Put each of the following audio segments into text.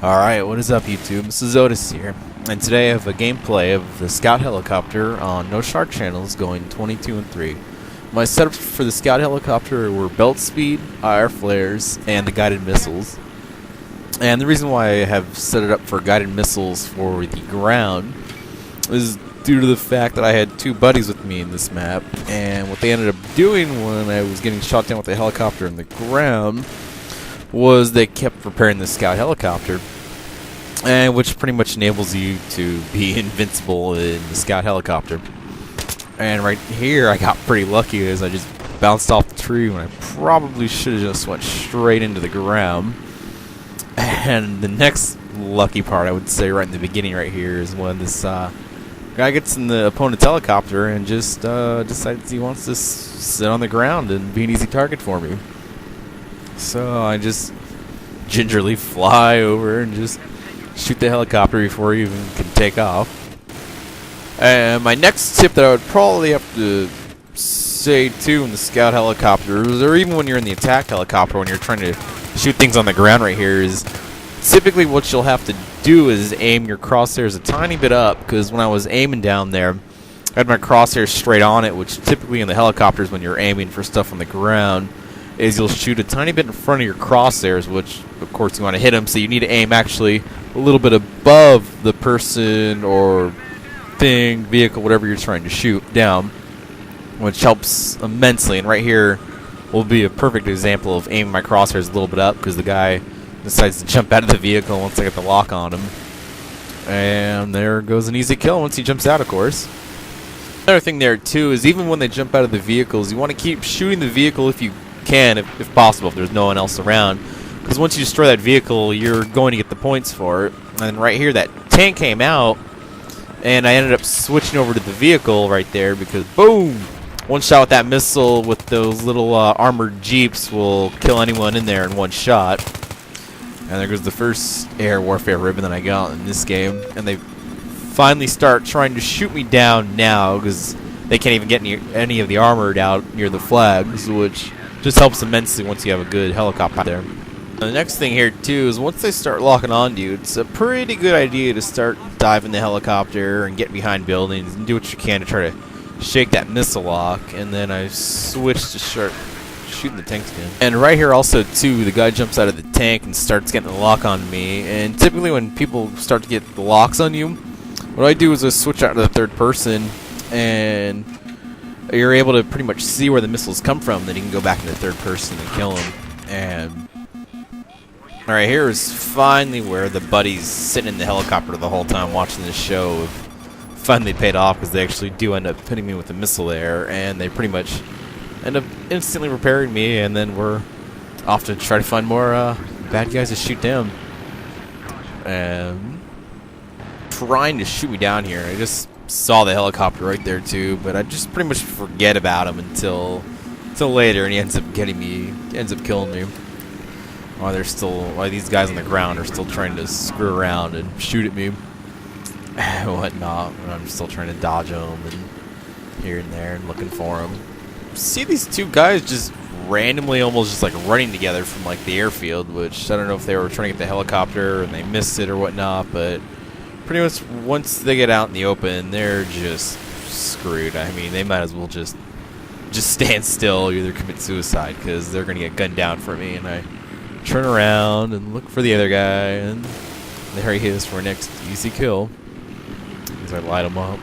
Alright, what is up YouTube? This is Otis here, and today I have a gameplay of the Scout Helicopter on Noshahr channels going 22 and 3. My setups for the Scout Helicopter were belt speed, IR flares, and the guided missiles. And the reason why I have set it up for guided missiles for the ground is due to the fact that I had two buddies with me in this map, and what they ended up doing when I was getting shot down with the helicopter in the ground was they kept repairing the Scout Helicopter, and which pretty much enables you to be invincible in the Scout Helicopter. And right here I got pretty lucky as I just bounced off the tree when I probably should have just went straight into the ground. And the next lucky part, I would say, right in the beginning right here is when this guy gets in the opponent's helicopter and just decides he wants to sit on the ground and be an easy target for me. So I just gingerly fly over and just shoot the helicopter before he even can take off. And my next tip that I would probably have to say too in the Scout Helicopters, or even when you're in the attack helicopter when you're trying to shoot things on the ground right here, is typically what you'll have to do is aim your crosshairs a tiny bit up, because when I was aiming down there I had my crosshairs straight on it, which typically in the helicopters when you're aiming for stuff on the ground is you'll shoot a tiny bit in front of your crosshairs, which of course you want to hit them, so you need to aim actually a little bit above the person or thing, vehicle, whatever you're trying to shoot down, which helps immensely. And right here will be a perfect example of aiming my crosshairs a little bit up, because the guy decides to jump out of the vehicle once I get the lock on him, and there goes an easy kill once he jumps out, of course. Another thing there too is even when they jump out of the vehicles, you want to keep shooting the vehicle if you can, if possible, if there's no one else around, because once you destroy that vehicle you're going to get the points for it. And right here that tank came out and I ended up switching over to the vehicle right there, because boom, one shot with that missile with those little armored jeeps will kill anyone in there in one shot. And there goes the first air warfare ribbon that I got in this game, and they finally start trying to shoot me down now because they can't even get any of the armor out near the flags, which just helps immensely once you have a good helicopter there. The next thing here too is once they start locking onto you, it's a pretty good idea to start diving the helicopter and get behind buildings and do what you can to try to shake that missile lock. And then I switched to start shooting the tanks again. And right here also too, the guy jumps out of the tank and starts getting the lock on me. And typically when people start to get the locks on you, what I do is I switch out to the third person, and you're able to pretty much see where the missiles come from. Then you can go back into third person and kill them. And alright, here is finally where the buddies sitting in the helicopter the whole time watching this show have finally paid off, because they actually do end up hitting me with a missile there, and they pretty much end up instantly repairing me, and then we're off to try to find more bad guys to shoot down. And trying to shoot me down here. I just saw the helicopter right there too, but I just pretty much forget about him until later, and he ends up getting me, ends up killing me. While these guys on the ground are still trying to screw around and shoot at me and whatnot, and I'm still trying to dodge them and here and there and looking for them. See these two guys just randomly almost just like running together from like the airfield, which I don't know if they were trying to get the helicopter and they missed it or whatnot, but pretty much once they get out in the open, they're just screwed. I mean, they might as well just stand still or either commit suicide, because they're gonna get gunned down for me. And I turn around and look for the other guy, and there he is for our next easy kill, as I light him up.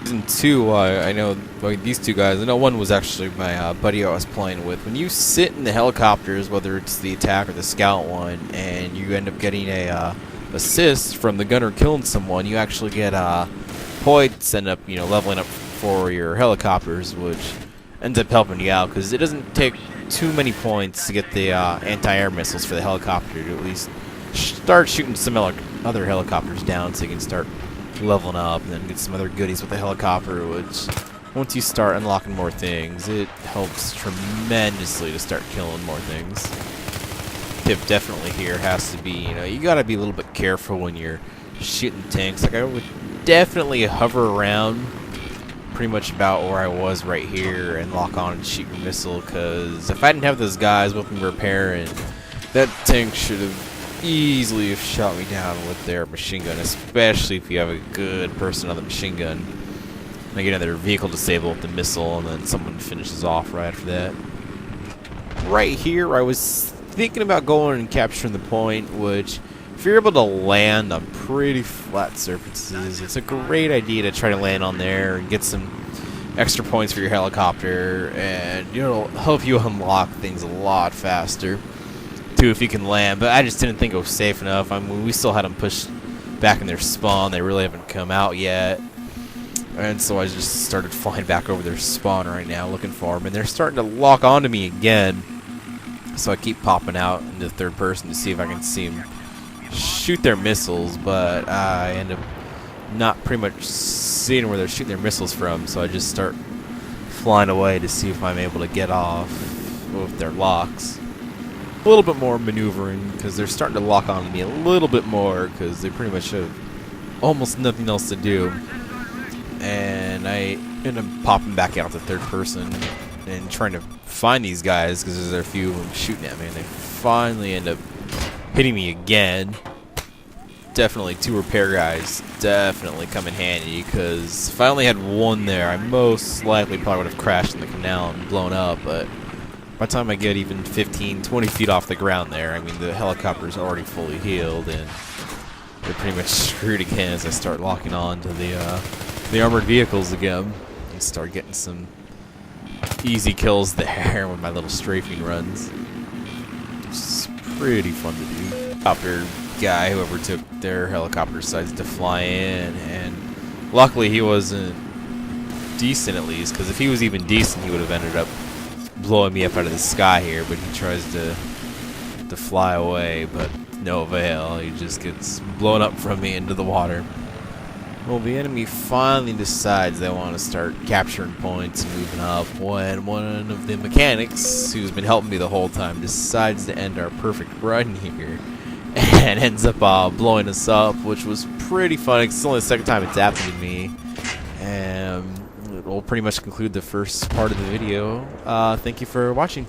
Season 2, I know these two guys. I know one was actually my buddy I was playing with. When you sit in the helicopters, whether it's the attack or the scout one, and you end up getting a assist from the gunner killing someone, you actually get points, end up leveling up for your helicopters, which ends up helping you out, because it doesn't take too many points to get the anti-air missiles for the helicopter to at least start shooting some other helicopters down, so you can start leveling up and then get some other goodies with the helicopter, which once you start unlocking more things, it helps tremendously to start killing more things. Tip definitely here has to be, you gotta be a little bit careful when you're shooting tanks. Like, I would definitely hover around pretty much about where I was right here and lock on and shoot your missile, because if I didn't have those guys with me repairing, that tank should have easily have shot me down with their machine gun, especially if you have a good person on the machine gun. They get another vehicle disabled with the missile, and then someone finishes off right after that. Right here, I was thinking about going and capturing the point, which, if you're able to land on pretty flat surfaces, it's a great idea to try to land on there and get some extra points for your helicopter, and it'll help you unlock things a lot faster too if you can land. But I just didn't think it was safe enough. I mean, we still had them pushed back in their spawn. They really haven't come out yet, and so I just started flying back over their spawn right now looking for them, and they're starting to lock onto me again. So I keep popping out into third person to see if I can see them shoot their missiles, but I end up not pretty much seeing where they're shooting their missiles from, so I just start flying away to see if I'm able to get off with their locks. A little bit more maneuvering, because they're starting to lock onto me a little bit more, because they pretty much have almost nothing else to do. And I end up popping back out to third person and trying to find these guys, because there's a few of them shooting at me, and they finally end up hitting me again. Definitely two repair guys definitely come in handy, because if I only had one there, I most likely probably would have crashed in the canal and blown up. But by the time I get even 15, 20 feet off the ground there, I mean, the helicopter's already fully healed, and they're pretty much screwed again as I start locking on to the armored vehicles again and start getting some easy kills there with my little strafing runs. It's pretty fun to do. Helicopter guy, whoever took their helicopter, decides to fly in, and luckily he wasn't decent, at least, because if he was even decent, he would have ended up blowing me up out of the sky here. But he tries to fly away, but no avail. He just gets blown up from me into the water. Well, the enemy finally decides they want to start capturing points and moving up, when one of the mechanics, who's been helping me the whole time, decides to end our perfect run here and ends up blowing us up, which was pretty fun. It's only the second time it's happened to me, and it will pretty much conclude the first part of the video. Thank you for watching.